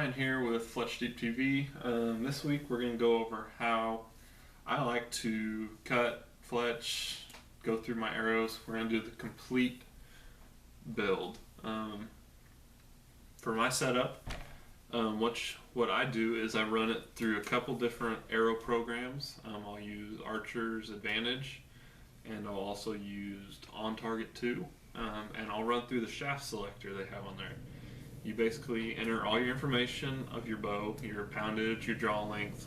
Ryan here with Fletch Deep TV. This week we're going to go over how I like to cut, fletch, go through my arrows. We're going to do the complete build. For my setup, what I do is I run it through a couple different arrow programs. I'll use Archer's Advantage, and I'll also use On Target 2, and I'll run through the shaft selector they have on there. You basically enter all your information of your bow, your poundage, your draw length,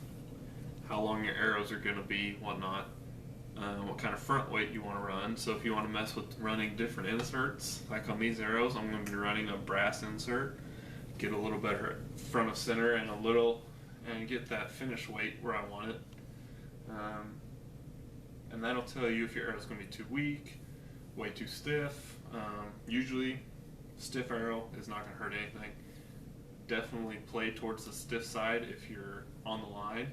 how long your arrows are going to be, whatnot, what kind of front weight you want to run. So if you want to mess with running different inserts, like on these arrows, I'm going to be running a brass insert, get a little better front of center and get that finish weight where I want it. And that'll tell you if your arrow's going to be too weak, way too stiff. Usually stiff arrow is not going to hurt anything. Definitely play towards the stiff side if you're on the line.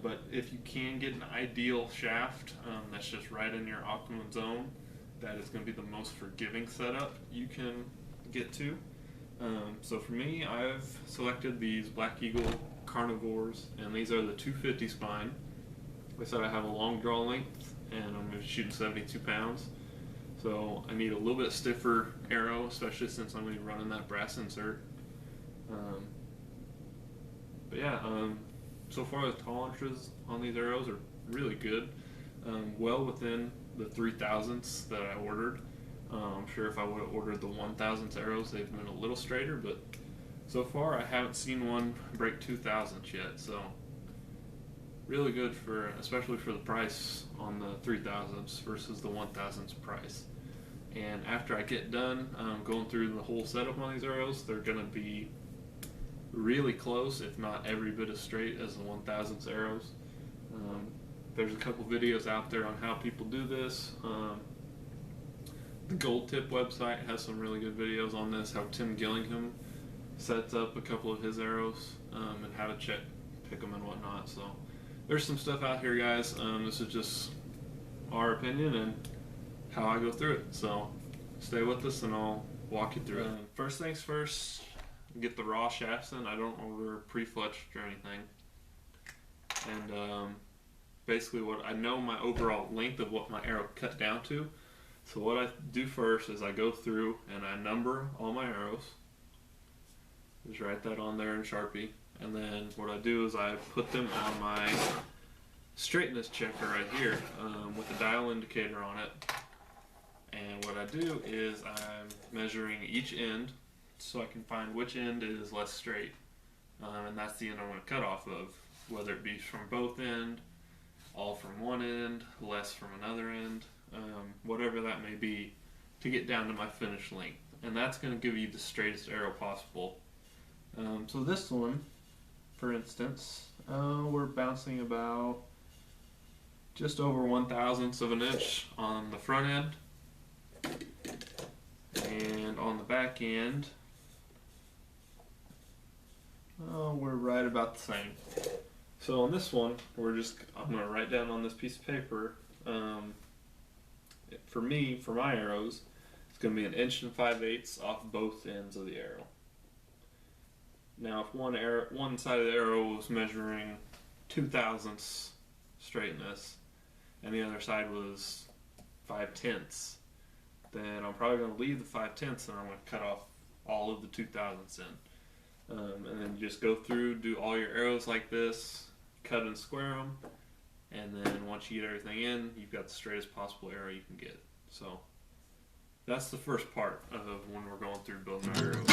But if you can get an ideal shaft that's just right in your optimum zone, that is going to be the most forgiving setup you can get to. So for me, I've selected these Black Eagle Carnivores, and these are the 250 spine. Like I said, I have a long draw length, and I'm going to be shooting 72 pounds. So I need a little bit stiffer arrow, especially since I'm going to be running that brass insert. So far the tolerances on these arrows are really good. Well within the 3,000ths that I ordered. I'm sure if I would have ordered the 1,000th arrows, they've been a little straighter, but so far I haven't seen one break 2,000 yet. So really good especially for the price on the 3,000ths versus the 1,000ths price. And after I get done going through the whole setup on these arrows, they're going to be really close, if not every bit as straight as the 1,000ths arrows. There's a couple videos out there on how people do this. The Gold Tip website has some really good videos on this, how Tim Gillingham sets up a couple of his arrows and how to pick them and whatnot. So there's some stuff out here, guys. This is just our opinion and how I go through it. So stay with us and I'll walk you through it. First things first, get the raw shafts in. I don't order pre-fletched or anything. And basically what I know my overall length of what my arrow cut down to. So what I do first is I go through and I number all my arrows. Just write that on there in Sharpie. And then what I do is I put them on my straightness checker right here with a dial indicator on it. And what I do is I'm measuring each end so I can find which end is less straight. And that's the end I'm going to cut off of, whether it be from both ends, all from one end, less from another end, whatever that may be, to get down to my finish length. And that's going to give you the straightest arrow possible. So this one, for instance, we're bouncing about just over 1,000ths of an inch on the front end, and on the back end we're right about the same. So on this one I'm going to write down on this piece of paper, for my arrows, it's going to be 1 5/8" off both ends of the arrow. Now if one side of the arrow was measuring 2,000ths straightness and the other side was 5/10, then I'm probably going to leave the 5/10 and I'm going to cut off all of the 2,000ths in. And then just go through, do all your arrows like this, cut and square them, and then once you get everything in, you've got the straightest possible arrow you can get. So that's the first part of when we're going through building our arrows.